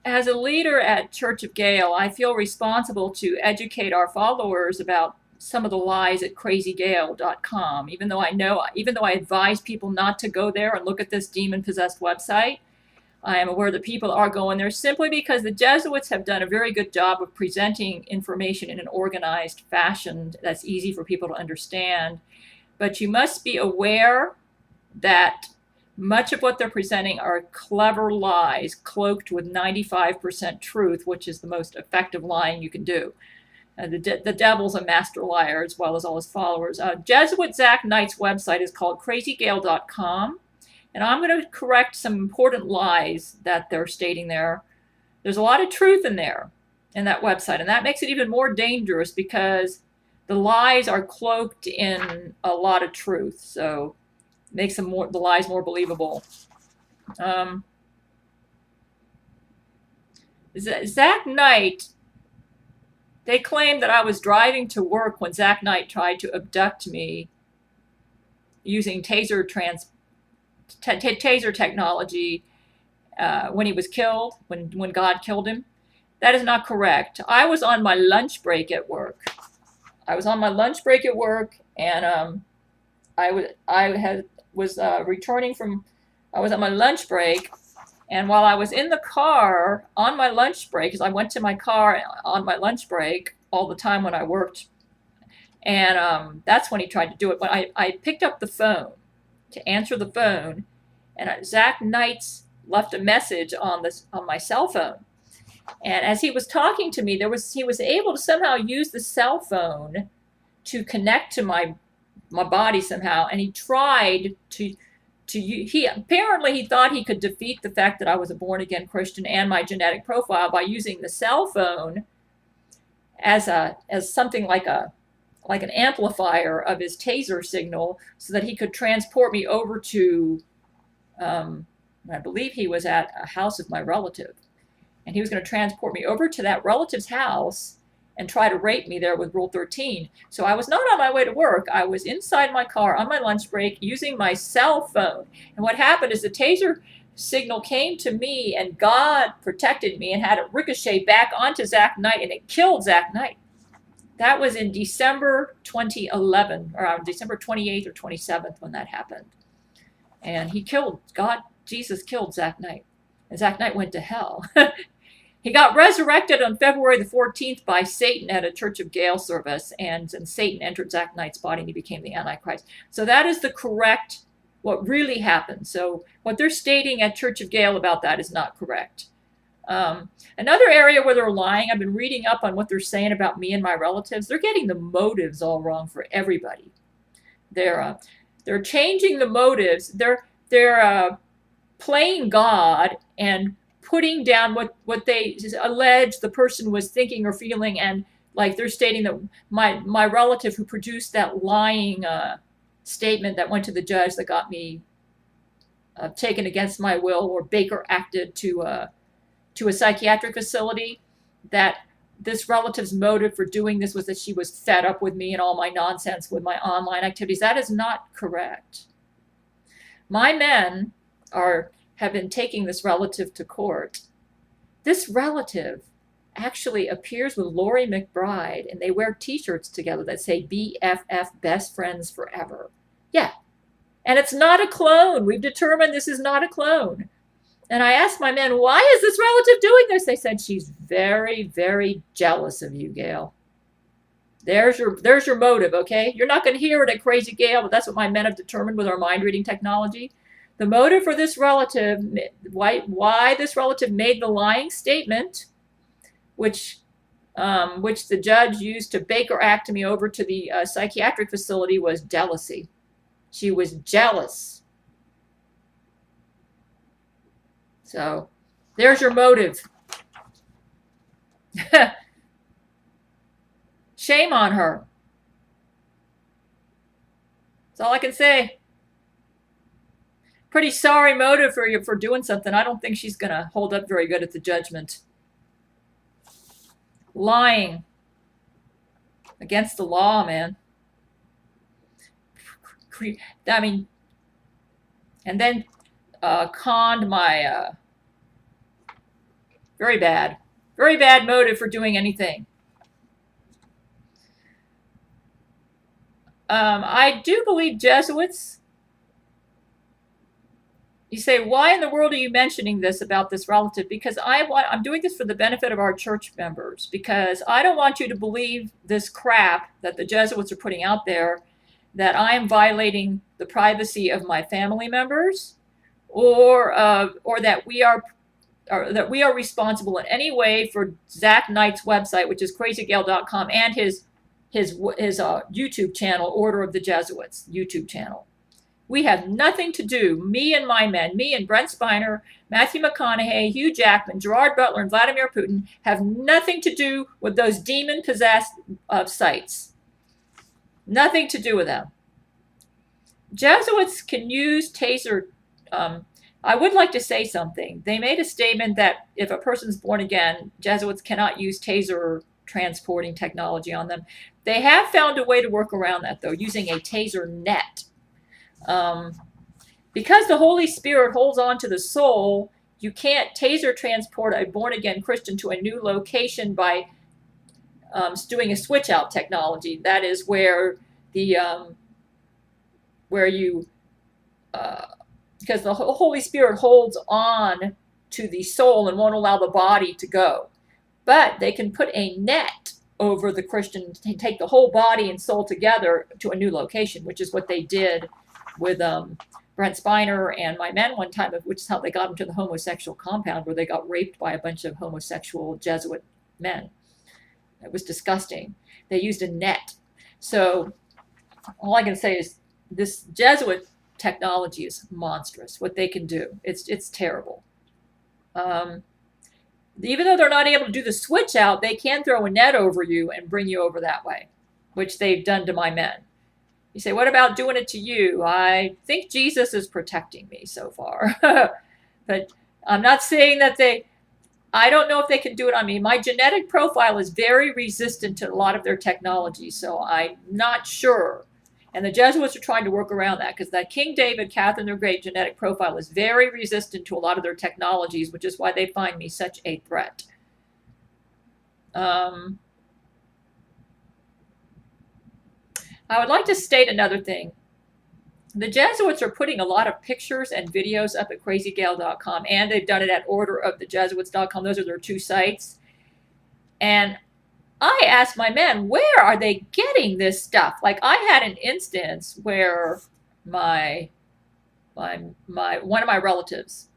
as a leader at Church of Gail, I feel responsible to educate our followers about some of the lies at crazygail.com. Even though I advise people not to go there and look at this demon-possessed website, I am aware that people are going there simply because the Jesuits have done a very good job of presenting information in an organized fashion that's easy for people to understand. But you must be aware that much of what they're presenting are clever lies cloaked with 95% truth, which is the most effective lying you can do. The devil's a master liar as well as all his followers. Jesuit Zach Knight's website is called crazygail.com. And I'm going to correct some important lies that they're stating there. There's a lot of truth in there in that website, and that makes it even more dangerous because the lies are cloaked in a lot of truth. So it makes the lies more believable. Zach Knight, they claim that I was driving to work when Zach Knight tried to abduct me using taser technology when he was killed, when God killed him. That is not correct. I was on my lunch break at work. I was on my lunch break at work, and I was returning from. I was on my lunch break, and while I was in the car on my lunch break, because I went to my car on my lunch break all the time when I worked, and that's when he tried to do it. But I picked up the phone to answer the phone, and Zach Knights left a message on my cell phone. And as he was talking to me, he was able to somehow use the cell phone to connect to my body somehow, and he tried to he thought he could defeat the fact that I was a born again Christian and my genetic profile by using the cell phone as something like an amplifier of his taser signal, so that he could transport me over to, I believe he was at a house of my relative, and he was going to transport me over to that relative's house and try to rape me there with Rule 13. So I was not on my way to work. I was inside my car on my lunch break using my cell phone. And what happened is the taser signal came to me, and God protected me and had it ricochet back onto Zach Knight, and it killed Zach Knight. That was in December 2011, around December 28th or 27th when that happened. And Jesus killed Zach Knight. And Zach Knight went to hell. He got resurrected on February the 14th by Satan at a Church of Gail service, and Satan entered Zach Knight's body and he became the Antichrist. So that is what really happened. So what they're stating at Church of Gail about that is not correct. Another area where they're lying, I've been reading up on what they're saying about me and my relatives. They're getting the motives all wrong for everybody. They're changing the motives. They're playing God and putting down what they allege the person was thinking or feeling, and like they're stating that my relative who produced that lying statement that went to the judge that got me taken against my will or Baker acted to a psychiatric facility, that this relative's motive for doing this was that she was fed up with me and all my nonsense with my online activities. That is not correct. My men have been taking this relative to court. This relative actually appears with Lori McBride, and they wear t-shirts together that say BFF, best friends forever. Yeah. And it's not a clone. We've determined this is not a clone. And I asked my men, why is this relative doing this? They said, she's very, very jealous of you, Gail. There's your motive, okay? You're not going to hear it at Crazy Gail, but that's what my men have determined with our mind reading technology. The motive for this relative, why this relative made the lying statement, which the judge used to Baker act me over to the psychiatric facility, was jealousy. She was jealous. So there's your motive. Shame on her. That's all I can say. Pretty sorry motive for doing something. I don't think she's going to hold up very good at the judgment. Lying against the law, man. I mean, and then conned my Very bad. Very bad motive for doing anything. I do believe Jesuits. You say, why in the world are you mentioning this about this relative? Because I'm doing this for the benefit of our church members, because I don't want you to believe this crap that the Jesuits are putting out there, that I am violating the privacy of my family members, or that we are responsible in any way for Zach Knight's website, which is crazygail.com, and his YouTube channel, Order of the Jesuits YouTube channel. We have nothing to do, me and my men, me and Brent Spiner, Matthew McConaughey, Hugh Jackman, Gerard Butler, and Vladimir Putin have nothing to do with those demon-possessed sites. Nothing to do with them. Jesuits can use taser. I would like to say something. They made a statement that if a person's born again, Jesuits cannot use taser transporting technology on them. They have found a way to work around that, though, using a taser net. Because the Holy Spirit holds on to the soul, you can't taser transport a born-again Christian to a new location by doing a switch-out technology. That is where because the Holy Spirit holds on to the soul and won't allow the body to go. But they can put a net over the Christian to take the whole body and soul together to a new location, which is what they did with Brent Spiner and my men one time, which is how they got them to the homosexual compound where they got raped by a bunch of homosexual Jesuit men. It was disgusting. They used a net. So all I can say is this Jesuit technology is monstrous, what they can do. It's terrible. Even though they're not able to do the switch out, they can throw a net over you and bring you over that way, which they've done to my men. You say, what about doing it to you? I think Jesus is protecting me so far. But I'm not saying that I don't know if they can do it on me. My genetic profile is very resistant to a lot of their technology, so I'm not sure. And the Jesuits are trying to work around that, because that King David, Catherine the Great genetic profile is very resistant to a lot of their technologies, which is why they find me such a threat. I would like to state another thing. The Jesuits are putting a lot of pictures and videos up at crazygail.com, and they've done it at orderofthejesuits.com. Those are their two sites. And I asked my men, where are they getting this stuff? Like, I had an instance where one of my relatives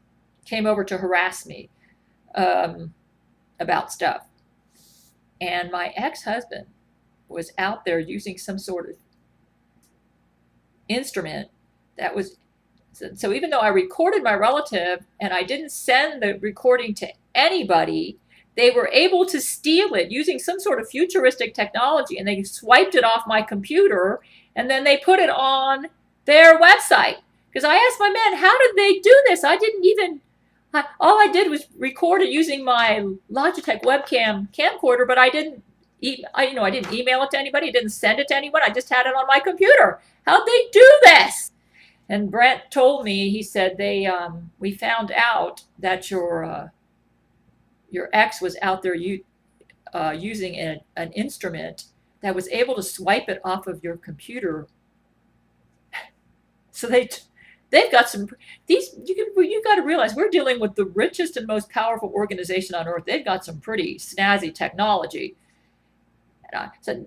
came over to harass me about stuff. And my ex-husband was out there using some sort of instrument that was, so even though I recorded my relative and I didn't send the recording to anybody, they were able to steal it using some sort of futuristic technology, and they swiped it off my computer, and then they put it on their website. Because I asked my men, how did they do this? All I did was record it using my Logitech webcam camcorder, but I didn't email it to anybody. I didn't send it to anyone. I just had it on my computer. How'd they do this? And Brent told me, he said, we found out that your ex was out there using an instrument that was able to swipe it off of your computer. So they've got some, you got to realize we're dealing with the richest and most powerful organization on earth. They've got some pretty snazzy technology. So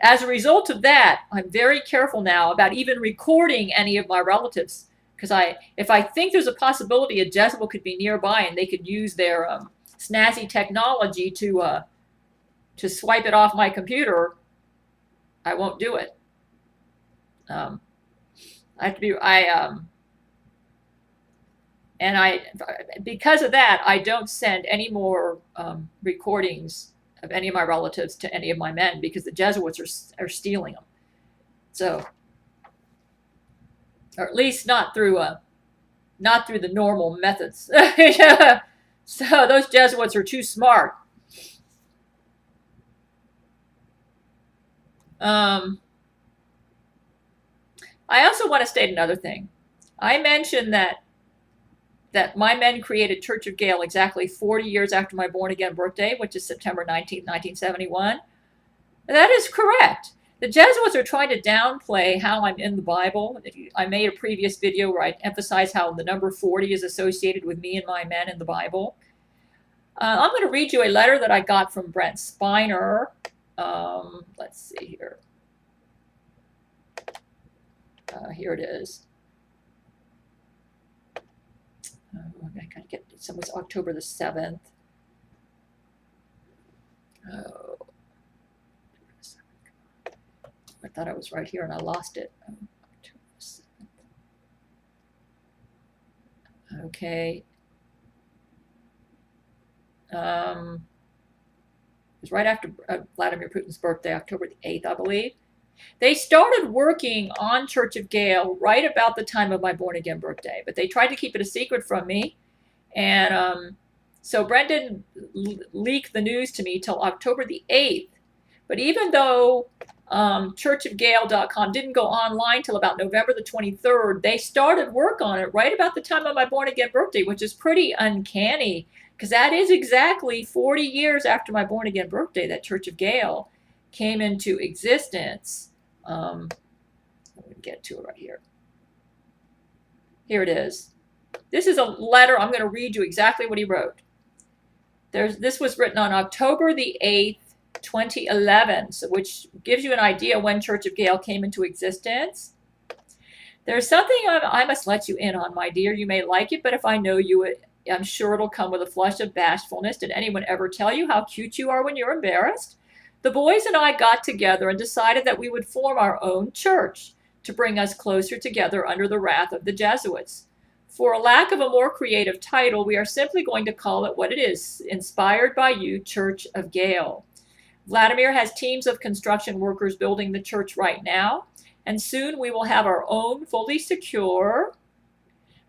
as a result of that, I'm very careful now about even recording any of my relatives, because if I think there's a possibility a Jesuit could be nearby and they could use their snazzy technology to swipe it off my computer, I won't do it. Because of that, I don't send any more recordings of any of my relatives to any of my men, because the Jesuits are stealing them. So, or at least not through the normal methods. So those Jesuits are too smart. I also want to state another thing. I mentioned that that my men created Church of Gail exactly 40 years after my born-again birthday, which is September 19th, 1971. That is correct. The Jesuits are trying to downplay how I'm in the Bible. I made a previous video where I emphasize how the number 40 is associated with me and my men in the Bible. I'm going to read you a letter that I got from Brent Spiner. Let's see here. Here it is. I gotta get some. It was October the 7th. Oh, I thought I was right here and I lost it. Okay. It was right after Vladimir Putin's birthday, October the 8th, I believe. They started working on Church of Gail right about the time of my born-again birthday, but they tried to keep it a secret from me. And so Brent didn't leak the news to me till October the 8th. But even though churchofgail.com didn't go online till about November the 23rd, they started work on it right about the time of my born-again birthday, which is pretty uncanny, because that is exactly 40 years after my born-again birthday that Church of Gail came into existence. Let me get to it right here. Here it is. This is a letter. I'm going to read you exactly what he wrote. This was written on October the 8th, 2011, so which gives you an idea when Church of Gail came into existence. There's something I must let you in on, my dear. You may like it, but if I know you, I'm sure it'll come with a flush of bashfulness. Did anyone ever tell you how cute you are when you're embarrassed? The boys and I got together and decided that we would form our own church to bring us closer together under the wrath of the Jesuits. For a lack of a more creative title, we are simply going to call it what it is, inspired by you, Church of Gail. Vladimir has teams of construction workers building the church right now, and soon we will have our own fully secure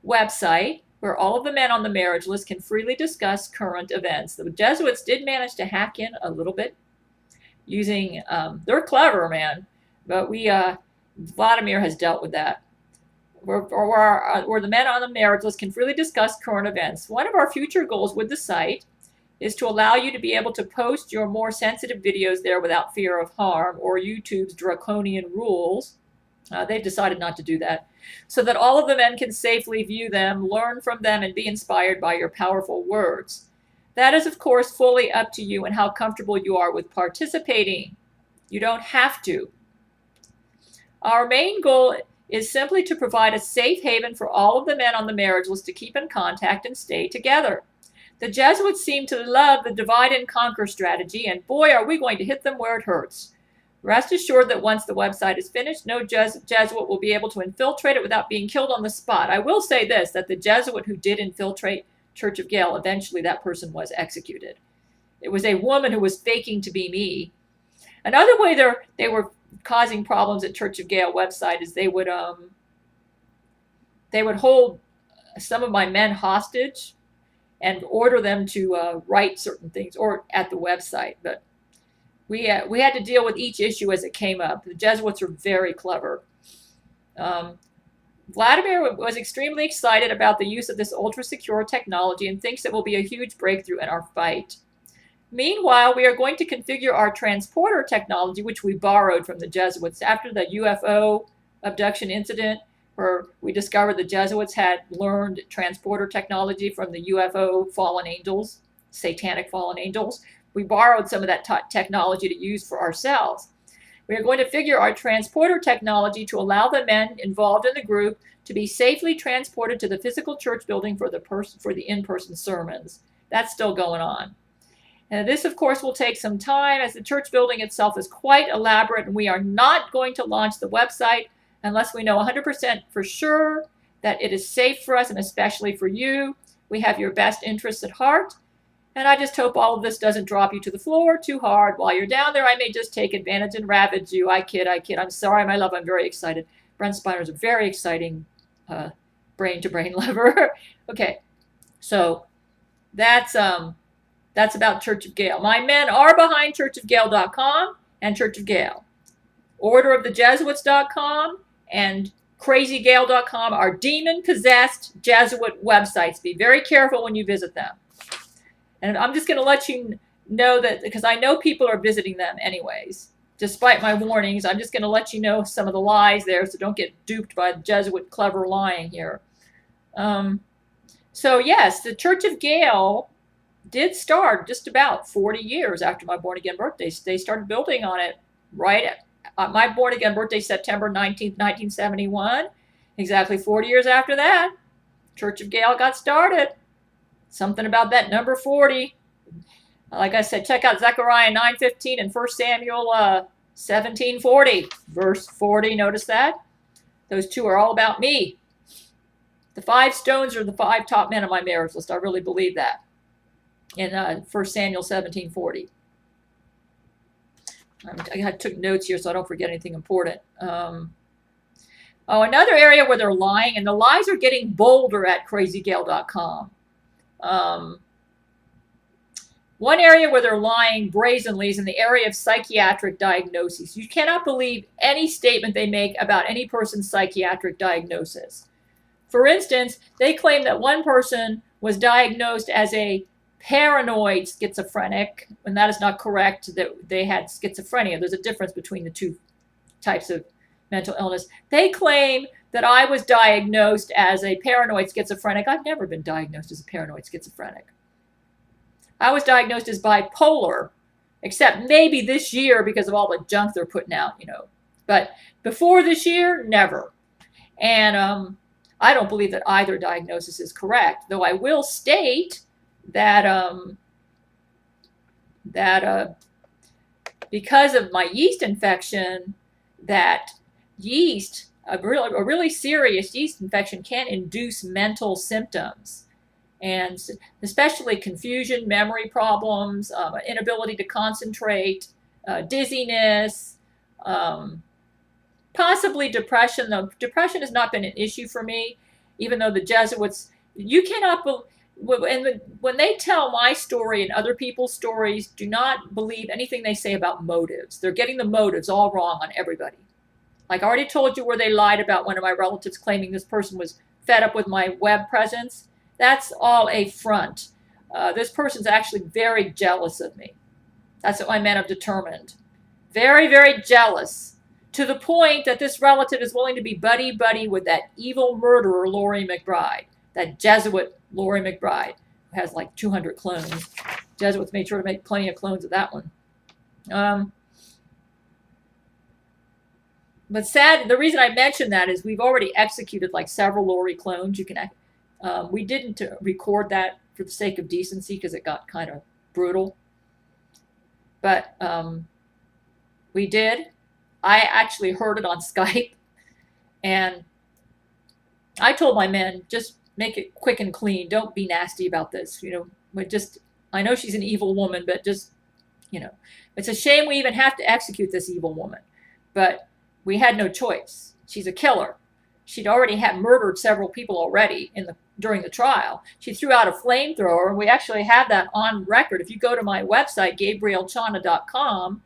website where all of the men on the marriage list can freely discuss current events. The Jesuits did manage to hack in a little bit using, they're clever, man, but Vladimir has dealt with that. Where the men on the marriage list can freely discuss current events. One of our future goals with the site is to allow you to be able to post your more sensitive videos there without fear of harm or YouTube's draconian rules. They've decided not to do that, so that all of the men can safely view them, learn from them, and be inspired by your powerful words. That is, of course, fully up to you and how comfortable you are with participating. You don't have to. Our main goal is simply to provide a safe haven for all of the men on the marriage list to keep in contact and stay together. The Jesuits seem to love the divide and conquer strategy, and boy, are we going to hit them where it hurts. Rest assured that once the website is finished, no Jesuit will be able to infiltrate it without being killed on the spot. I will say this, that the Jesuit who did infiltrate Church of Gail, eventually that person was executed. It was a woman who was faking to be me. Another way they were causing problems at Church of Gail website is they would hold some of my men hostage and order them to write certain things or at the website. But we had to deal with each issue as it came up. The Jesuits are very clever. Vladimir was extremely excited about the use of this ultra-secure technology and thinks it will be a huge breakthrough in our fight. Meanwhile, we are going to configure our transporter technology, which we borrowed from the Jesuits after the UFO abduction incident, where we discovered the Jesuits had learned transporter technology from the UFO fallen angels, satanic fallen angels. We borrowed some of that technology to use for ourselves. We are going to figure our transporter technology to allow the men involved in the group to be safely transported to the physical church building for the in-person sermons. That's still going on. And this, of course, will take some time, as the church building itself is quite elaborate, and we are not going to launch the website unless we know 100% for sure that it is safe for us and especially for you. We have your best interests at heart. And I just hope all of this doesn't drop you to the floor too hard. While you're down there, I may just take advantage and ravage you. I kid. I'm sorry, my love. I'm very excited. Brent Spiner is a very exciting brain-to-brain lover. Okay, so that's about Church of Gail. My men are behind churchofgail.com and Church of Gail. Orderofthejesuits.com and crazygail.com are demon-possessed Jesuit websites. Be very careful when you visit them. And I'm just going to let you know that, because I know people are visiting them anyways. Despite my warnings, I'm just going to let you know some of the lies there, so don't get duped by the Jesuit clever lying here. So yes, the Church of Gail did start just about 40 years after my born-again birthday. They started building on it right at my born-again birthday, September 19th, 1971. Exactly 40 years after that, Church of Gail got started. Something about that number 40. Like I said, check out Zechariah 9:15 and 1 Samuel 17:40. Verse 40, notice that? Those two are all about me. The 5 stones are the 5 top men on my marriage list. I really believe that. In 1 Samuel 17:40. I took notes here so I don't forget anything important. Another area where they're lying, and the lies are getting bolder at crazygail.com. One area where they're lying brazenly is in the area of psychiatric diagnoses. You cannot believe any statement they make about any person's psychiatric diagnosis. For instance, they claim that one person was diagnosed as a paranoid schizophrenic, and that is not correct, that they had schizophrenia. There's a difference between the two types of mental illness. They claim that I was diagnosed as a paranoid schizophrenic. I've never been diagnosed as a paranoid schizophrenic. I was diagnosed as bipolar, except maybe this year because of all the junk they're putting out, But before this year, never. And I don't believe that either diagnosis is correct, though I will state that because of my yeast infection, that yeast, a really serious yeast infection, can induce mental symptoms, and especially confusion, memory problems, inability to concentrate, dizziness, possibly depression. Though depression has not been an issue for me, even though the Jesuits, you cannot believe, when they tell my story and other people's stories, do not believe anything they say about motives. They're getting the motives all wrong on everybody. Like I already told you where they lied about one of my relatives claiming this person was fed up with my web presence. That's all a front. This person's actually very jealous of me. That's what my men have determined. Very, very jealous. To the point that this relative is willing to be buddy-buddy with that evil murderer, Laurie McBride. That Jesuit Laurie McBride, who has like 200 clones. Jesuits made sure to make plenty of clones of that one. But sad, the reason I mention that is we've already executed like several Laurie clones. We didn't record that for the sake of decency because it got kind of brutal. But we did. I actually heard it on Skype. And I told my men, just make it quick and clean. Don't be nasty about this. But just, I know she's an evil woman, but just, it's a shame we even have to execute this evil woman. But we had no choice. She's a killer. She'd already murdered several people already during the trial. She threw out a flamethrower, and we actually have that on record. If you go to my website, GabrielChana.com,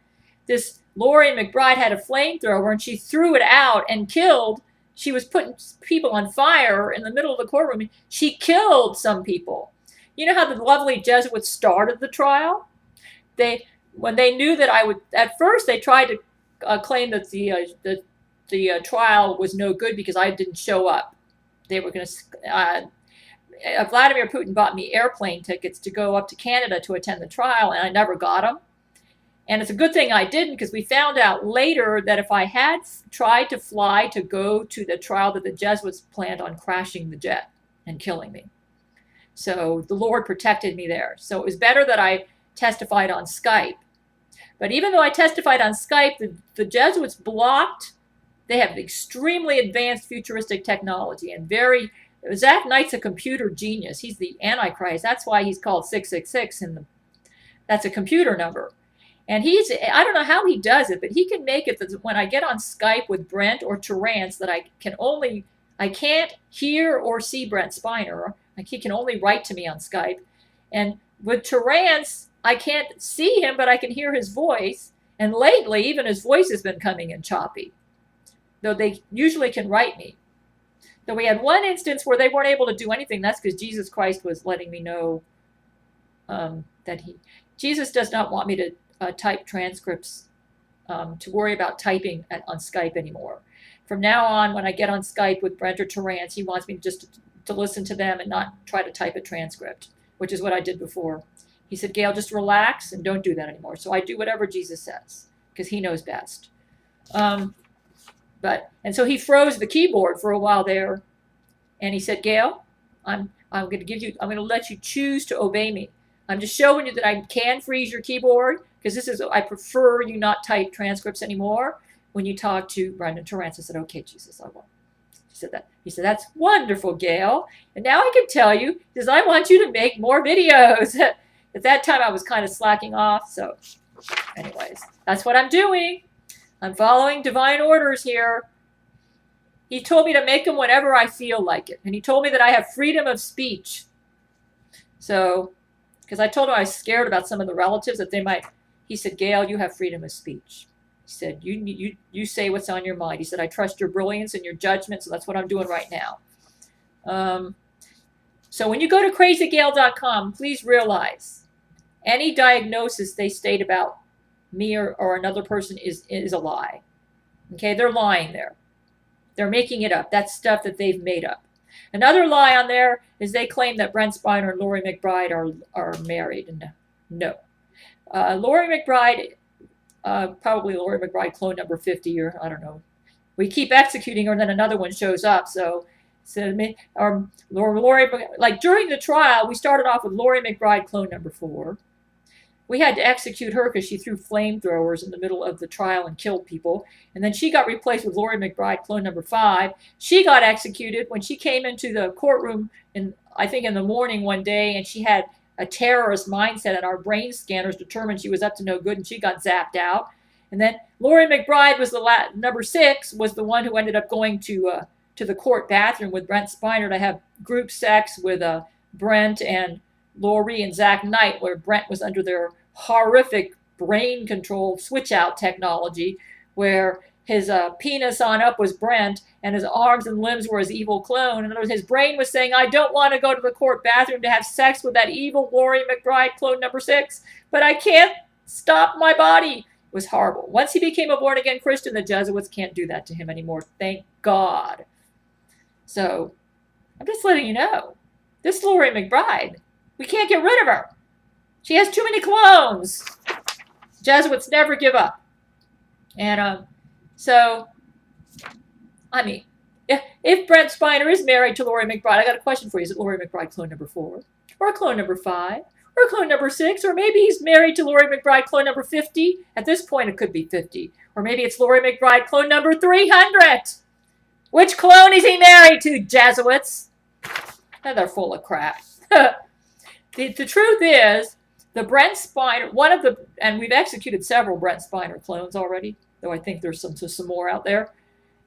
this Laurie McBride had a flamethrower, and she threw it out and killed. She was putting people on fire in the middle of the courtroom. She killed some people. You know how the lovely Jesuits started the trial? When they knew that I would, at first they tried to claim that the trial was no good because I didn't show up. They were going to. Vladimir Putin bought me airplane tickets to go up to Canada to attend the trial, and I never got them. And it's a good thing I didn't, because we found out later that if I had tried to fly to go to the trial, that the Jesuits planned on crashing the jet and killing me. So the Lord protected me there. So it was better that I testified on Skype. But even though I testified on Skype, the Jesuits blocked. They have extremely advanced futuristic technology, and Zach Knight's a computer genius. He's the Antichrist. That's why he's called 666, and that's a computer number. And I don't know how he does it, but he can make it that when I get on Skype with Brent or Terrance, that I can't hear or see Brent Spiner. He can only write to me on Skype. And with Terrance, I can't see him, but I can hear his voice. And lately, even his voice has been coming in choppy, though they usually can write me. Though we had one instance where they weren't able to do anything. That's because Jesus Christ was letting me know that Jesus does not want me to type transcripts, to worry about typing on Skype anymore. From now on, when I get on Skype with Brent or Terrance, he wants me just to listen to them and not try to type a transcript, which is what I did before. He said, Gail, just relax and don't do that anymore. So I do whatever Jesus says because he knows best. And so he froze the keyboard for a while there, and he said, Gail, I'm going to let you choose to obey me. I'm just showing you that I can freeze your keyboard because I prefer you not type transcripts anymore when you talk to Brendan Terrance. I said, okay, Jesus, I won't. He said, that's wonderful, Gail. And now I can tell you, because I want you to make more videos. At that time, I was kind of slacking off. So anyways, that's what I'm doing. I'm following divine orders here. He told me to make them whenever I feel like it. And he told me that I have freedom of speech. So, because I told him I was scared about some of the relatives that they might. He said, Gail, you have freedom of speech. He said, you say what's on your mind. He said, I trust your brilliance and your judgment, so that's what I'm doing right now. So when you go to crazygail.com, please realize any diagnosis they state about me or another person is a lie. Okay, they're lying there. They're making it up. That's stuff that they've made up. Another lie on there is they claim that Brent Spiner and Lori McBride are married. No. Lori McBride, probably Lori McBride clone number 50, or I don't know. We keep executing her, and then another one shows up. Lori, like during the trial, we started off with Lori McBride clone number 4. We had to execute her because she threw flamethrowers in the middle of the trial and killed people. And then she got replaced with Lori McBride, clone number 5. She got executed when she came into the courtroom, I think in the morning one day, and she had a terrorist mindset, and our brain scanners determined she was up to no good, and she got zapped out. And then Lori McBride was number 6, was the one who ended up going to the court bathroom with Brent Spiner to have group sex with Brent and Lori and Zach Knight, where Brent was under their horrific brain control switch out technology, where his penis on up was Brent and his arms and limbs were his evil clone. In other words, his brain was saying, I don't want to go to the court bathroom to have sex with that evil Lori McBride clone number 6, but I can't stop my body. It was horrible. Once he became a born again Christian, the Jesuits can't do that to him anymore. Thank God. So I'm just letting you know, this Lori McBride, we can't get rid of her. She has too many clones. Jesuits never give up. And so, I mean, if Brent Spiner is married to Lori McBride, I got a question for you. Is it Lori McBride clone number 4? Or clone number 5? Or clone number 6? Or maybe he's married to Lori McBride clone number 50? At this point, it could be 50. Or maybe it's Lori McBride clone number 300. Which clone is he married to, Jesuits? They're full of crap. The truth is, the Brent Spiner, and we've executed several Brent Spiner clones already, though I think there's some more out there.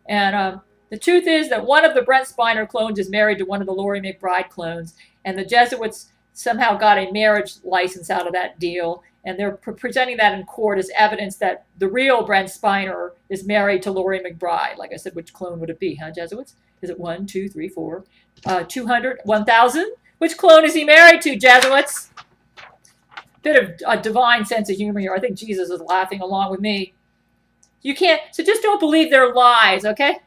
And the truth is that one of the Brent Spiner clones is married to one of the Lori McBride clones, and the Jesuits somehow got a marriage license out of that deal, and they're presenting that in court as evidence that the real Brent Spiner is married to Lori McBride. Like I said, which clone would it be, huh, Jesuits? Is it 1, 2, 3, 4, 200, 1,000? Which clone is he married to, Jesuits? Bit of a divine sense of humor here. I think Jesus is laughing along with me. You can't, so just don't believe their lies, okay?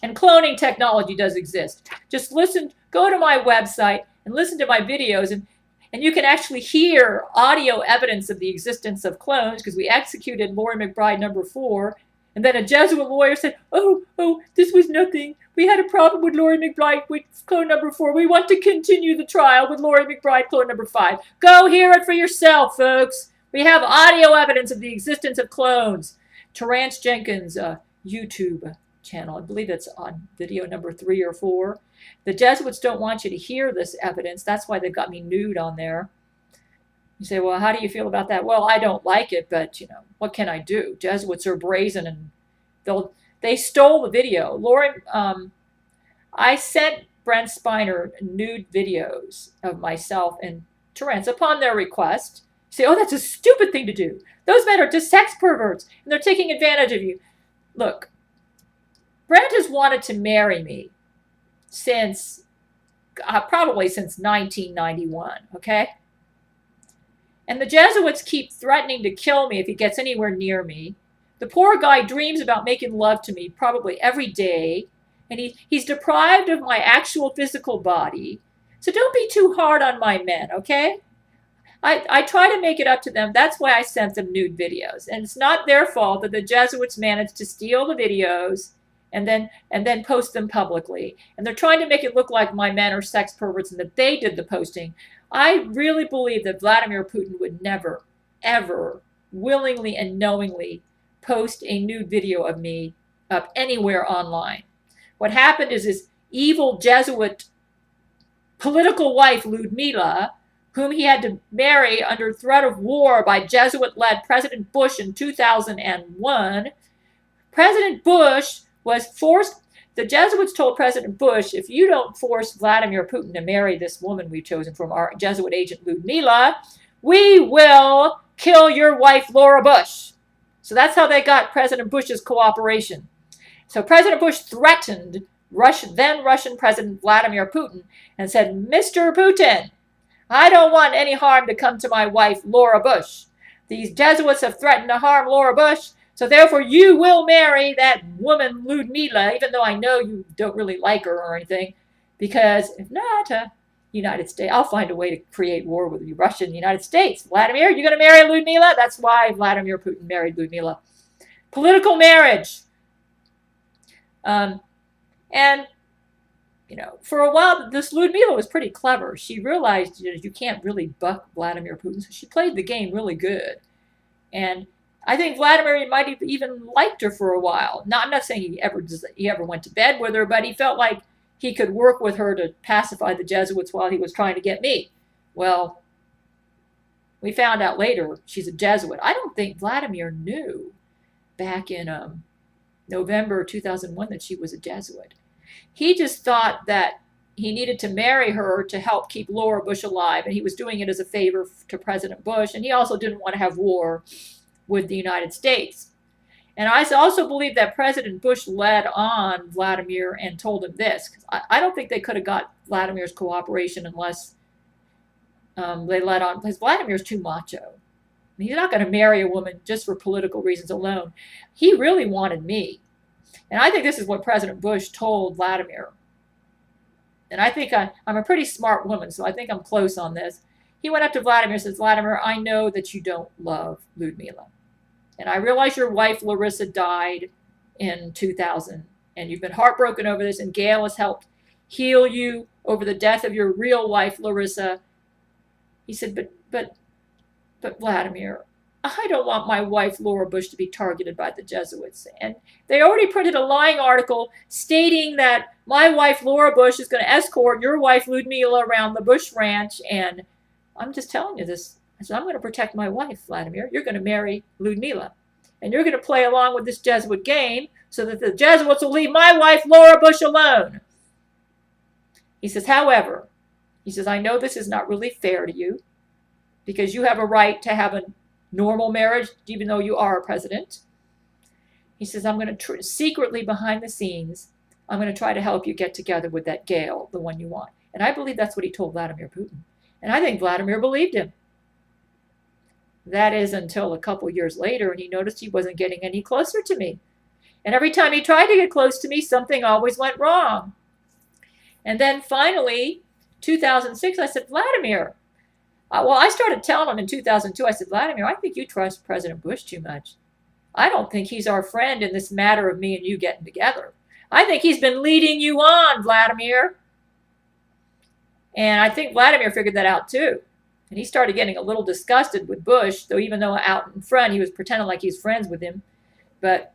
And cloning technology does exist. Just listen, go to my website and listen to my videos, and you can actually hear audio evidence of the existence of clones, because we executed Lori McBride number 4, and then a Jesuit lawyer said, oh, this was nothing. We had a problem with Lori McBride with clone number 4. We want to continue the trial with Lori McBride clone number 5. Go hear it for yourself, folks. We have audio evidence of the existence of clones. Terrance Jenkins' YouTube channel, I believe it's on video number 3 or 4. The Jesuits don't want you to hear this evidence. That's why they've got me nude on there. You say, well, how do you feel about that? Well, I don't like it, but, what can I do? Jesuits are brazen, and they stole the video. I sent Brent Spiner nude videos of myself and Terrance upon their request. You say, oh, that's a stupid thing to do. Those men are just sex perverts, and they're taking advantage of you. Look, Brent has wanted to marry me since probably since 1991, okay? And the Jesuits keep threatening to kill me if he gets anywhere near me. The poor guy dreams about making love to me probably every day, and he's deprived of my actual physical body. So don't be too hard on my men, okay? I try to make it up to them. That's why I sent them nude videos. And it's not their fault that the Jesuits managed to steal the videos and then post them publicly. And they're trying to make it look like my men are sex perverts and that they did the posting. I really believe that Vladimir Putin would never, ever, willingly and knowingly post a nude video of me up anywhere online. What happened is his evil Jesuit political wife, Ludmila, whom he had to marry under threat of war by Jesuit-led President Bush in 2001. President Bush was forced, the Jesuits told President Bush, if you don't force Vladimir Putin to marry this woman we've chosen from our Jesuit agent Ludmila, we will kill your wife, Laura Bush. So that's how they got President Bush's cooperation. So President Bush threatened then Russian President Vladimir Putin and said, Mr. Putin, I don't want any harm to come to my wife, Laura Bush. These Jesuits have threatened to harm Laura Bush, so therefore you will marry that woman, Ludmila, even though I know you don't really like her or anything, because if not, United States, I'll find a way to create war with the Russia and the United States. Vladimir, you're going to marry Ludmila? That's why Vladimir Putin married Ludmila. Political marriage. And for a while, this Ludmila was pretty clever. She realized you can't really buck Vladimir Putin, so she played the game really good. And I think Vladimir might have even liked her for a while. Now, I'm not saying he ever went to bed with her, but he felt like he could work with her to pacify the Jesuits while he was trying to get me. Well, we found out later she's a Jesuit. I don't think Vladimir knew back in November 2001 that she was a Jesuit. He just thought that he needed to marry her to help keep Laura Bush alive, and he was doing it as a favor to President Bush, and he also didn't want to have war with the United States. And I also believe that President Bush led on Vladimir and told him this, because I don't think they could have got Vladimir's cooperation unless they led on, because Vladimir's too macho. He's not going to marry a woman just for political reasons alone. He really wanted me. And I think this is what President Bush told Vladimir. And I think I'm a pretty smart woman, so I think I'm close on this. He went up to Vladimir and says, Vladimir, I know that you don't love Ludmila. And I realize your wife, Larissa, died in 2000. And you've been heartbroken over this. And Gail has helped heal you over the death of your real wife, Larissa. He said, but Vladimir, I don't want my wife, Laura Bush, to be targeted by the Jesuits. And they already printed a lying article stating that my wife, Laura Bush, is going to escort your wife, Ludmila, around the Bush ranch. And I'm just telling you this. I said, I'm going to protect my wife, Vladimir. You're going to marry Ludmila. And you're going to play along with this Jesuit game so that the Jesuits will leave my wife, Laura Bush, alone. He says, however, he says, I know this is not really fair to you because you have a right to have a normal marriage, even though you are a president. He says, I'm going to secretly behind the scenes, I'm going to try to help you get together with that Gail, the one you want. And I believe that's what he told Vladimir Putin. And I think Vladimir believed him. That is until a couple years later, and he noticed he wasn't getting any closer to me. And every time he tried to get close to me, something always went wrong. And then finally, 2006, I said, Vladimir, I started telling him in 2002, I said, Vladimir, I think you trust President Bush too much. I don't think he's our friend in this matter of me and you getting together. I think he's been leading you on, Vladimir. And I think Vladimir figured that out too. And he started getting a little disgusted with Bush, though even though out in front he was pretending like he was friends with him. But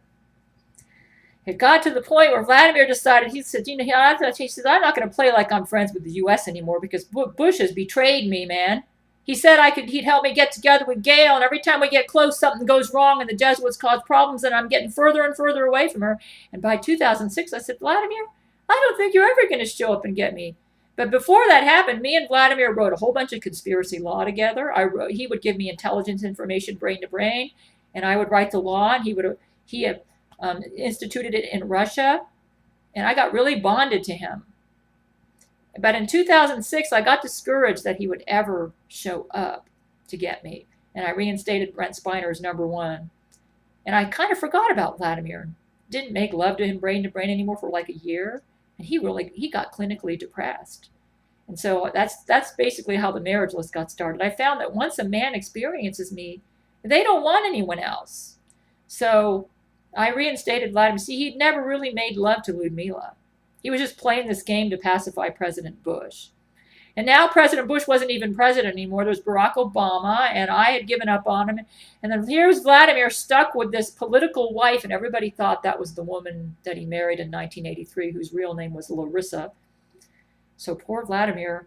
it got to the point where Vladimir decided, he said, he says, I'm not going to play like I'm friends with the U.S. anymore because Bush has betrayed me, man. He said he'd help me get together with Gail, and every time we get close, something goes wrong, and the Jesuits cause problems, and I'm getting further and further away from her. And by 2006, I said, Vladimir, I don't think you're ever going to show up and get me. But before that happened, me and Vladimir wrote a whole bunch of conspiracy law together. He would give me intelligence information, brain to brain, and I would write the law, and he had instituted it in Russia, and I got really bonded to him. But in 2006, I got discouraged that he would ever show up to get me. And I reinstated Brent Spiner as #1. And I kind of forgot about Vladimir. Didn't make love to him brain to brain anymore for like a year. And he got clinically depressed. And so that's basically how the marriage list got started. I found that once a man experiences me, they don't want anyone else. So I reinstated Vladimir. See, he'd never really made love to Ludmila. He was just playing this game to pacify President Bush. And now President Bush wasn't even president anymore. There was Barack Obama, and I had given up on him. And then here's Vladimir stuck with this political wife, and everybody thought that was the woman that he married in 1983, whose real name was Larissa. So poor Vladimir,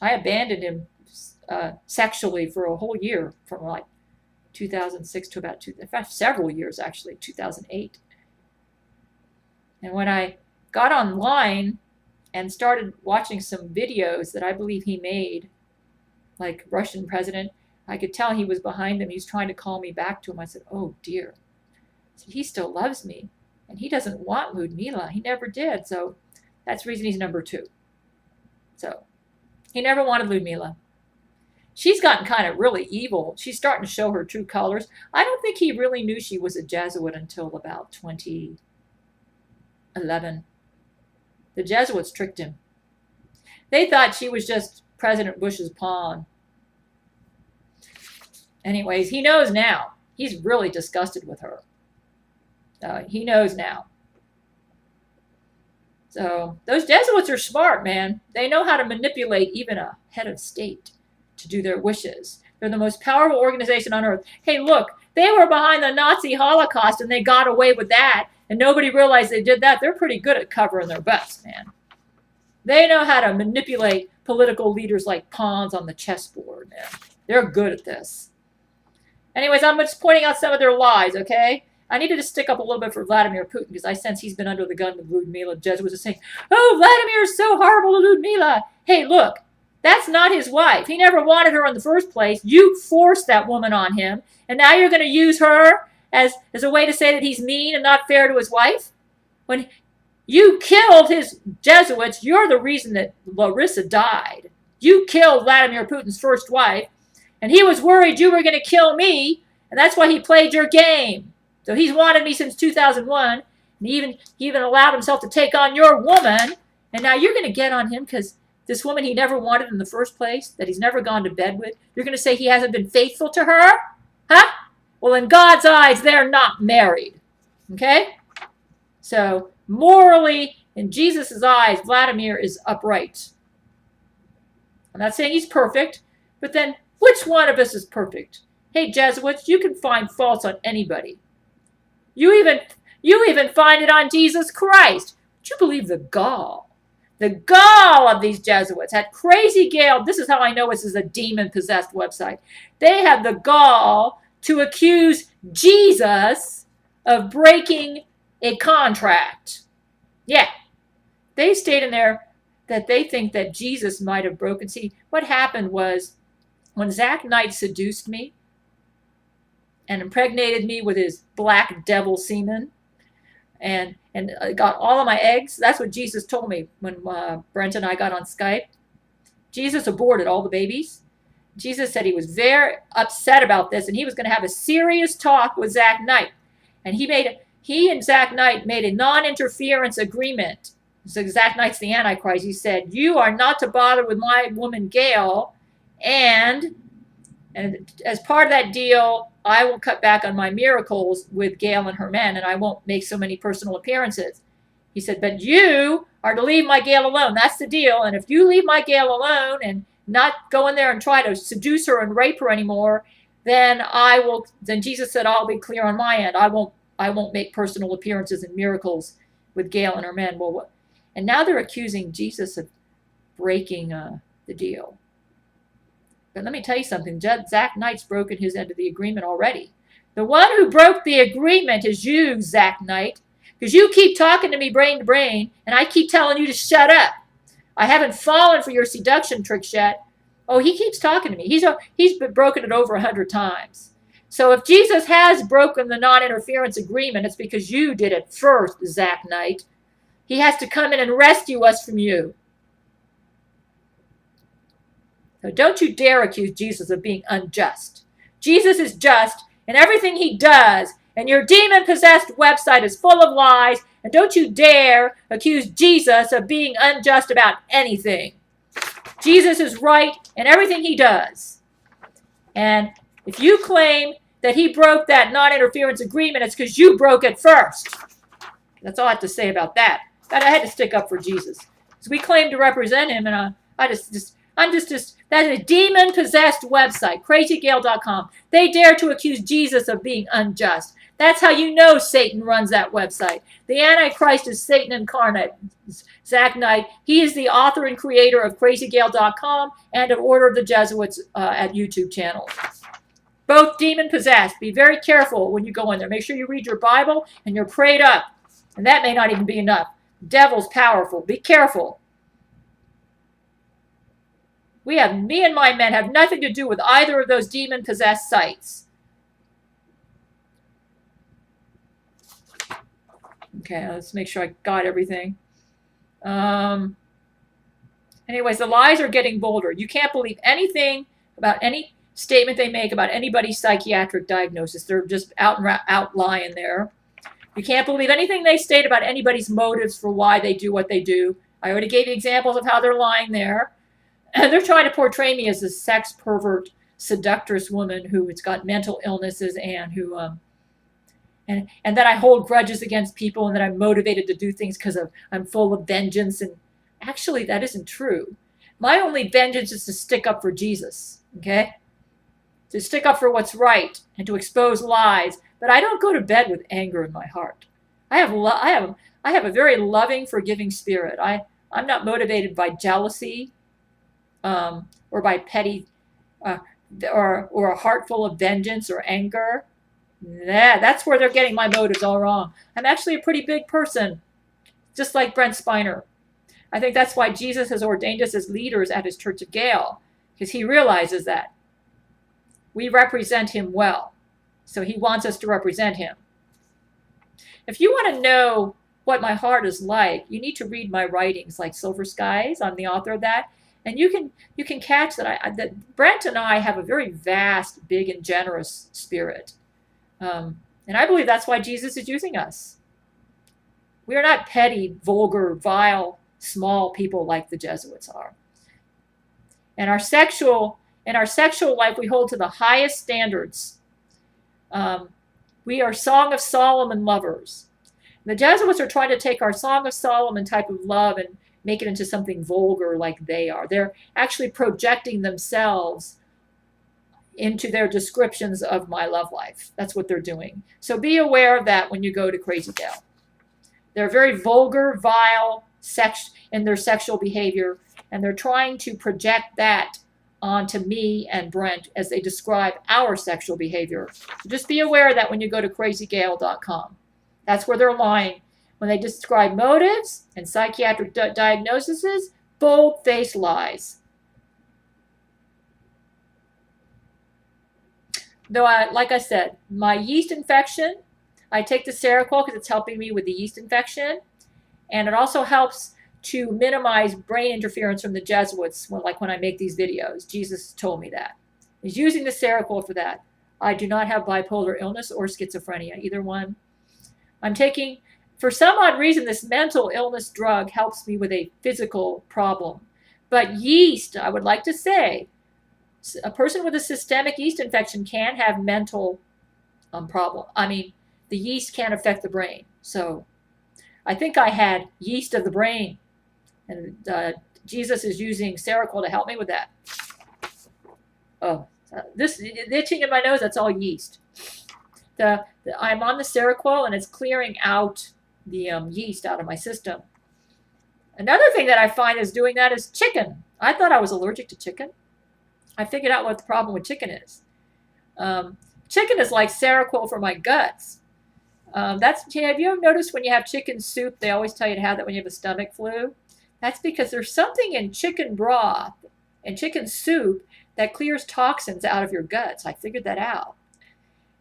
I abandoned him sexually for a whole year, from like 2006 to about several years actually, 2008. And when I got online and started watching some videos that I believe he made, like Russian president, I could tell he was behind them. He was trying to call me back to him. I said, oh dear. I said, he still loves me, and he doesn't want Ludmila. He never did. So that's the reason he's #2. So he never wanted Ludmila. She's gotten kind of really evil. She's starting to show her true colors. I don't think he really knew she was a Jesuit until about 2011. The Jesuits tricked him. They thought she was just President Bush's pawn. Anyways, he knows now. He's really disgusted with her. He knows now. So those Jesuits are smart, man. They know how to manipulate even a head of state to do their wishes. They're the most powerful organization on earth. Hey, look, they were behind the Nazi Holocaust and they got away with that, and nobody realized they did that. They're pretty good at covering their butts, man. They know how to manipulate political leaders like pawns on the chessboard, man. They're good at this. Anyways, I'm just pointing out some of their lies, okay? I needed to stick up a little bit for Vladimir Putin because I sense he's been under the gun with Ludmila. Jesuits are saying, oh, Vladimir is so horrible to Ludmila. Hey, look, that's not his wife. He never wanted her in the first place. You forced that woman on him, and now you're going to use her as a way to say that he's mean and not fair to his wife? When you killed his Jesuits, you're the reason that Larissa died. You killed Vladimir Putin's first wife, and he was worried you were going to kill me, and that's why he played your game. So he's wanted me since 2001, and he even allowed himself to take on your woman, and now you're going to get on him because this woman he never wanted in the first place, that he's never gone to bed with, you're going to say he hasn't been faithful to her? Huh? Well, in God's eyes, they're not married. Okay? So, morally, in Jesus' eyes, Vladimir is upright. I'm not saying he's perfect, but then which one of us is perfect? Hey, Jesuits, you can find faults on anybody. You even find it on Jesus Christ. But you believe the gall of these Jesuits had Crazy Gail. This is how I know this is a demon-possessed website. They have the gall to accuse Jesus of breaking a contract. Yeah, they stayed in there that they think that Jesus might have broken. See, what happened was when Zach Knight seduced me and impregnated me with his black devil semen and got all of my eggs. That's what Jesus told me when Brent and I got on Skype. Jesus aborted all the babies. Jesus said he was very upset about this, and he was going to have a serious talk with Zach Knight. And he and Zach Knight made a non-interference agreement. So Zach Knight's the Antichrist. He said, you are not to bother with my woman Gail, and as part of that deal, I will cut back on my miracles with Gail and her men, and I won't make so many personal appearances. He said, but you are to leave my Gail alone. That's the deal. And if you leave my Gail alone and not go in there and try to seduce her and rape her anymore, then Jesus said, I'll be clear on my end. I won't make personal appearances and miracles with Gail and her men. Well, and now they're accusing Jesus of breaking the deal. But let me tell you something. Zach Knight's broken his end of the agreement already. The one who broke the agreement is you, Zach Knight, because you keep talking to me brain to brain, and I keep telling you to shut up. I haven't fallen for your seduction tricks yet. Oh, he keeps talking to me. He's broken it over 100 times. So if Jesus has broken the non-interference agreement, it's because you did it first, Zach Knight. He has to come in and rescue us from you. So don't you dare accuse Jesus of being unjust. Jesus is just in everything he does, and your demon-possessed website is full of lies, and don't you dare accuse Jesus of being unjust about anything. Jesus is right in everything he does. And if you claim that he broke that non-interference agreement, it's because you broke it first. That's all I have to say about that. But I had to stick up for Jesus. Because we claim to represent him, and I'm just that's a demon-possessed website, crazygail.com. They dare to accuse Jesus of being unjust. That's how you know Satan runs that website. The Antichrist is Satan incarnate. Zach Knight, he is the author and creator of crazygail.com and of Order of the Jesuits at YouTube channel. Both demon-possessed. Be very careful when you go in there. Make sure you read your Bible and you're prayed up. And that may not even be enough. Devil's powerful. Be careful. Me and my men have nothing to do with either of those demon-possessed sites. Okay, let's make sure I got everything. Anyways, the lies are getting bolder. You can't believe anything about any statement they make about anybody's psychiatric diagnosis. They're just out lying there. You can't believe anything they state about anybody's motives for why they do what they do. I already gave you examples of how they're lying there. And they're trying to portray me as a sex pervert, seductress woman who has got mental illnesses and who and that I hold grudges against people and that I'm motivated to do things because I'm full of vengeance. And actually, that isn't true. My only vengeance is to stick up for Jesus, okay? To stick up for what's right and to expose lies. But I don't go to bed with anger in my heart. I have a very loving, forgiving spirit. I'm not motivated by jealousy or by petty or a heart full of vengeance or anger. That's where they're getting my motives all wrong. I'm actually a pretty big person, just like Brent Spiner. I think that's why Jesus has ordained us as leaders at his Church of Gail, because he realizes that we represent him well. So he wants us to represent him. If you want to know what my heart is like, you need to read my writings like Silver Skies. I'm the author of that. And you can catch that Brent and I have a very vast, big, and generous spirit. And I believe that's why Jesus is using us. We are not petty, vulgar, vile, small people like the Jesuits are. In our sexual life, we hold to the highest standards. We are Song of Solomon lovers. The Jesuits are trying to take our Song of Solomon type of love and make it into something vulgar like they are. They're actually projecting themselves into their descriptions of my love life. That's what they're doing. So be aware of that when you go to Crazy Gail. They're very vulgar, vile, in their sexual behavior, and they're trying to project that onto me and Brent as they describe our sexual behavior. So just be aware of that when you go to crazygail.com. That's where they're lying. When they describe motives and psychiatric diagnoses, bold-faced lies. Though, like I said, my yeast infection, I take the Seroquel because it's helping me with the yeast infection. And it also helps to minimize brain interference from the Jesuits, like when I make these videos. Jesus told me that. He's using the Seroquel for that. I do not have bipolar illness or schizophrenia, either one. I'm taking, for some odd reason, this mental illness drug helps me with a physical problem. But yeast, I would like to say, a person with a systemic yeast infection can have mental problem. I mean, the yeast can affect the brain. So I think I had yeast of the brain. And Jesus is using Seroquel to help me with that. Oh, this itching in my nose, that's all yeast. I'm on the Seroquel and it's clearing out the yeast out of my system. Another thing that I find is doing that is chicken. I thought I was allergic to chicken. I figured out what the problem with chicken is. Chicken is like Seroquel for my guts. Have you ever noticed when you have chicken soup, they always tell you to have that when you have a stomach flu? That's because there's something in chicken broth and chicken soup that clears toxins out of your guts. I figured that out.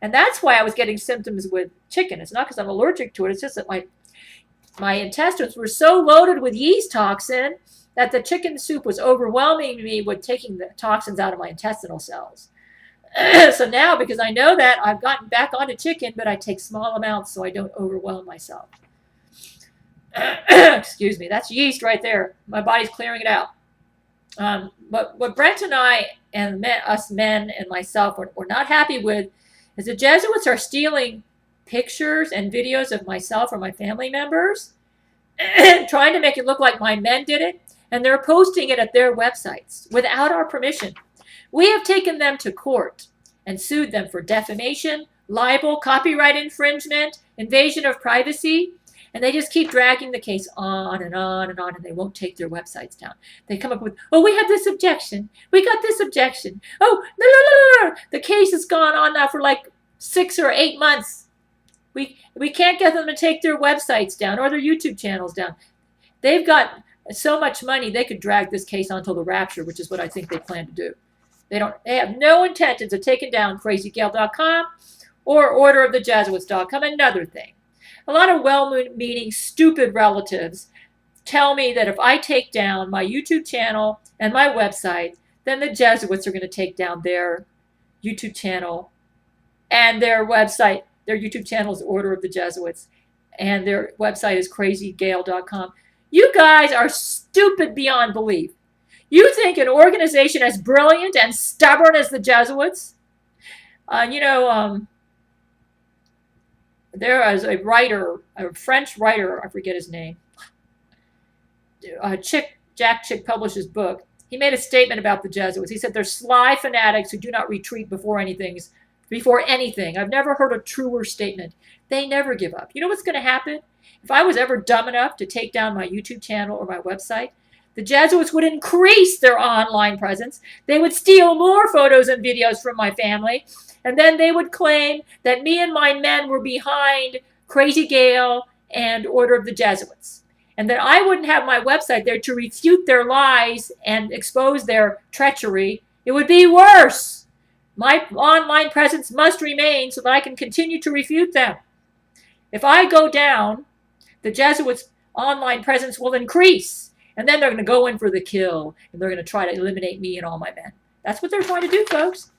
And that's why I was getting symptoms with chicken. It's not because I'm allergic to it. It's just that my intestines were so loaded with yeast toxin that the chicken soup was overwhelming me with taking the toxins out of my intestinal cells. So now, because I know that, I've gotten back onto chicken, but I take small amounts so I don't overwhelm myself. Excuse me, that's yeast right there. My body's clearing it out. But what Brent and I and us men and myself were not happy with is the Jesuits are stealing pictures and videos of myself or my family members and trying to make it look like my men did it, and they're posting it at their websites without our permission. We have taken them to court and sued them for defamation, libel, copyright infringement, invasion of privacy, and they just keep dragging the case on and on and on, and they won't take their websites down. They come up with, oh, we have this objection. We got this objection. Oh, no. The case has gone on now for like 6 or 8 months. We can't get them to take their websites down or their YouTube channels down. They've got so much money, they could drag this case on until the rapture, which is what I think they plan to do. They have no intentions of taking down crazygail.com or orderofthejesuits.com. Another thing, a lot of well-meaning, stupid relatives tell me that if I take down my YouTube channel and my website, then the Jesuits are going to take down their YouTube channel and their website. Their YouTube channel is Order of the Jesuits, and their website is crazygail.com. You guys are stupid beyond belief. You think an organization as brilliant and stubborn as the Jesuits? There is a writer, a French writer, I forget his name. Jack Chick published his book. He made a statement about the Jesuits. He said they're sly fanatics who do not retreat before anything. I've never heard a truer statement. They never give up. You know what's going to happen? If I was ever dumb enough to take down my YouTube channel or my website, the Jesuits would increase their online presence. They would steal more photos and videos from my family. And then they would claim that me and my men were behind Crazy Gail and Order of the Jesuits. And that I wouldn't have my website there to refute their lies and expose their treachery. It would be worse. My online presence must remain so that I can continue to refute them. If I go down, the Jesuits' online presence will increase. And then they're going to go in for the kill. And they're going to try to eliminate me and all my men. That's what they're trying to do, folks.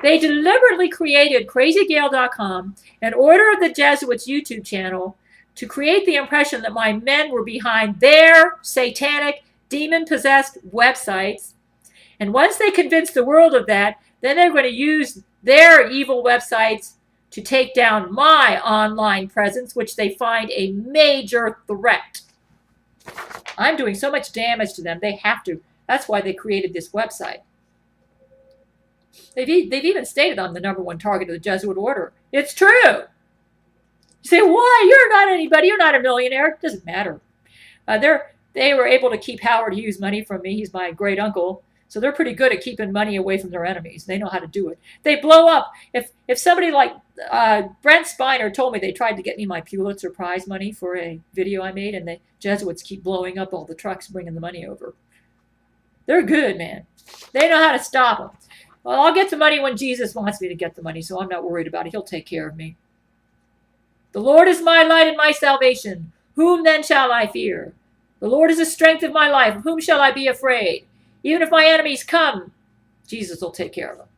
They deliberately created crazygail.com and Order of the Jesuits YouTube channel to create the impression that my men were behind their satanic, demon-possessed websites. And once they convince the world of that, then they're going to use their evil websites to take down my online presence, which they find a major threat. I'm doing so much damage to them, they have to. That's why they created this website. They've even stated I'm the #1 target of the Jesuit order. It's true. You say, why? You're not anybody. You're not a millionaire. It doesn't matter. They were able to keep Howard Hughes money from me. He's my great uncle. So they're pretty good at keeping money away from their enemies. They know how to do it. They blow up. If somebody like Brent Spiner told me they tried to get me my Pulitzer Prize money for a video I made, and the Jesuits keep blowing up all the trucks bringing the money over. They're good, man. They know how to stop them. Well, I'll get the money when Jesus wants me to get the money, so I'm not worried about it. He'll take care of me. The Lord is my light and my salvation. Whom then shall I fear? The Lord is the strength of my life. Of whom shall I be afraid? Even if my enemies come, Jesus will take care of them.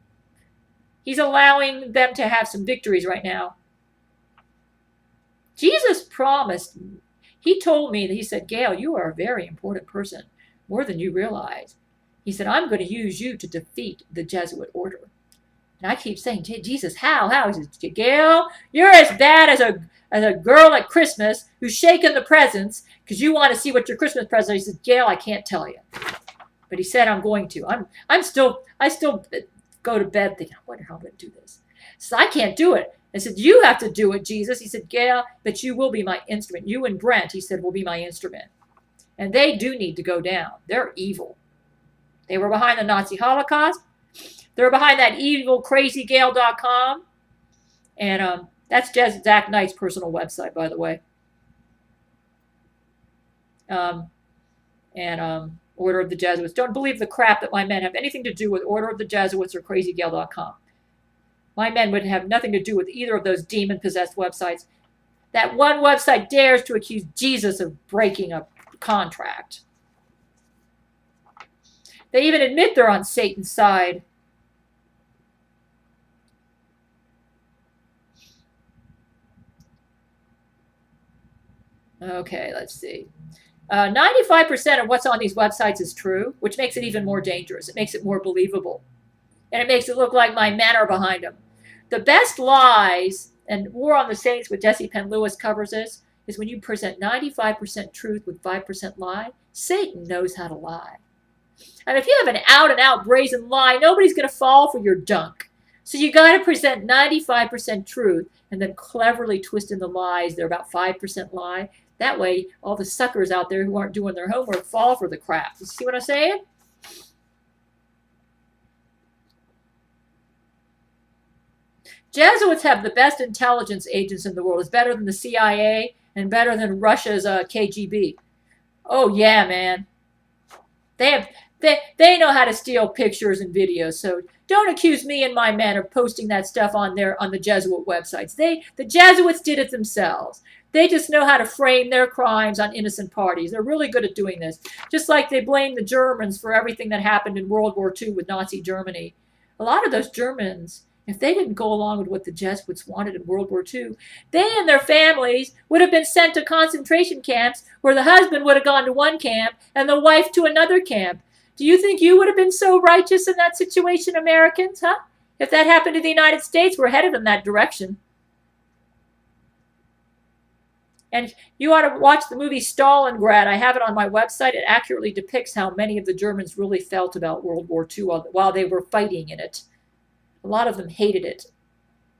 He's allowing them to have some victories right now. Jesus promised. He told me that he said, Gail, you are a very important person, more than you realize. He said, I'm going to use you to defeat the Jesuit order. And I keep saying, Jesus, how? He says, Gail, you're as bad as a girl at Christmas who's shaking the presents because you want to see what your Christmas present is. He said, Gail, I can't tell you. But he said, I'm going to. I still go to bed thinking, I wonder how I'm going to do this. He said, I can't do it. I said, you have to do it, Jesus. He said, Gail, but you will be my instrument. You and Brent, he said, will be my instrument. And they do need to go down. They're evil. They were behind the Nazi Holocaust. They're behind that evil crazygail.com. And that's Zach Knight's personal website, by the way. Order of the Jesuits. Don't believe the crap that my men have anything to do with Order of the Jesuits or crazygail.com. My men would have nothing to do with either of those demon-possessed websites. That one website dares to accuse Jesus of breaking a contract. They even admit they're on Satan's side. Okay, let's see. 95% of what's on these websites is true, which makes it even more dangerous. It makes it more believable. And it makes it look like my men are behind them. The best lies, and War on the Saints with Jesse Penn Lewis covers this, is when you present 95% truth with 5% lie. Satan knows how to lie. And if you have an out-and-out brazen lie, nobody's going to fall for your junk. So you got to present 95% truth and then cleverly twist in the lies. They're about 5% lie. That way, all the suckers out there who aren't doing their homework fall for the crap. You see what I'm saying? Jesuits have the best intelligence agents in the world. It's better than the CIA and better than Russia's KGB. Oh, yeah, man. They know how to steal pictures and videos, so don't accuse me and my men of posting that stuff on the Jesuit websites. The Jesuits did it themselves. They just know how to frame their crimes on innocent parties. They're really good at doing this. Just like they blame the Germans for everything that happened in World War II with Nazi Germany. A lot of those Germans, if they didn't go along with what the Jesuits wanted in World War II, they and their families would have been sent to concentration camps where the husband would have gone to one camp and the wife to another camp. Do you think you would have been so righteous in that situation, Americans, huh? If that happened to the United States, we're headed in that direction. And you ought to watch the movie Stalingrad. I have it on my website. It accurately depicts how many of the Germans really felt about World War II while they were fighting in it. A lot of them hated it.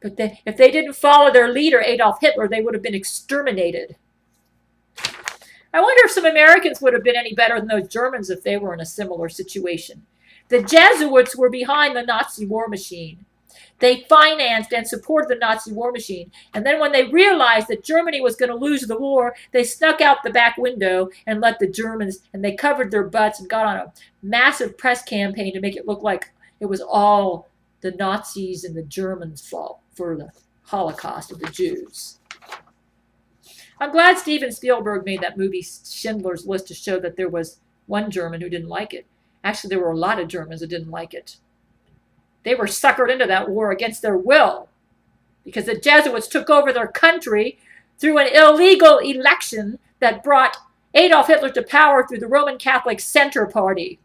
But if they didn't follow their leader, Adolf Hitler, they would have been exterminated. I wonder if some Americans would have been any better than those Germans if they were in a similar situation. The Jesuits were behind the Nazi war machine. They financed and supported the Nazi war machine. And then when they realized that Germany was going to lose the war, they snuck out the back window and let the Germans, and they covered their butts and got on a massive press campaign to make it look like it was all the Nazis and the Germans' fault for the Holocaust of the Jews. I'm glad Steven Spielberg made that movie Schindler's List to show that there was one German who didn't like it. Actually, there were a lot of Germans who didn't like it. They were suckered into that war against their will because the Jesuits took over their country through an illegal election that brought Adolf Hitler to power through the Roman Catholic Center Party.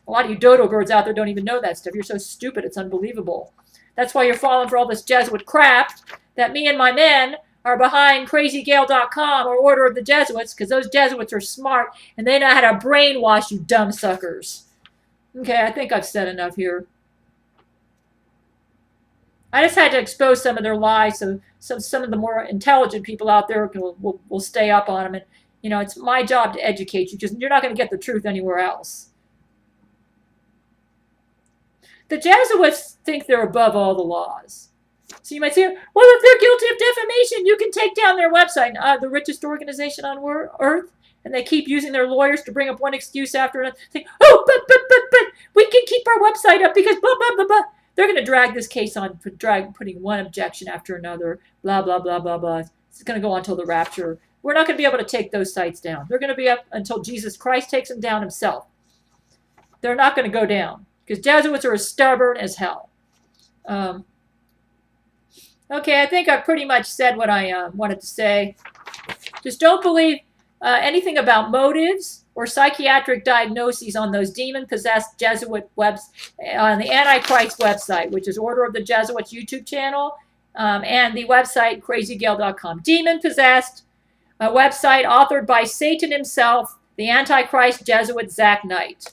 A lot of you dodo birds out there don't even know that stuff. You're so stupid, it's unbelievable. That's why you're falling for all this Jesuit crap that me and my men are behind crazygail.com or Order of the Jesuits, because those Jesuits are smart and they know how to brainwash you dumb suckers. Okay, I think I've said enough here. I just had to expose some of their lies so some of the more intelligent people out there will stay up on them. And, you know, it's my job to educate you because you're not going to get the truth anywhere else. The Jesuits think they're above all the laws. So you might say, well, if they're guilty of defamation, you can take down their website. The richest organization on earth. And they keep using their lawyers to bring up one excuse after another. Think, oh, but we can keep our website up because blah, blah, blah, blah. They're going to drag this case on, putting one objection after another, blah, blah, blah, blah, blah. It's going to go on until the rapture. We're not going to be able to take those sites down. They're going to be up until Jesus Christ takes them down himself. They're not going to go down because Jesuits are as stubborn as hell. Okay, I think I've pretty much said what I wanted to say. Just don't believe anything about motives or psychiatric diagnoses on those demon-possessed Jesuit webs on the Antichrist website, which is Order of the Jesuits YouTube channel, and the website crazygail.com. Demon-possessed, a website authored by Satan himself, the Antichrist Jesuit Zach Knight.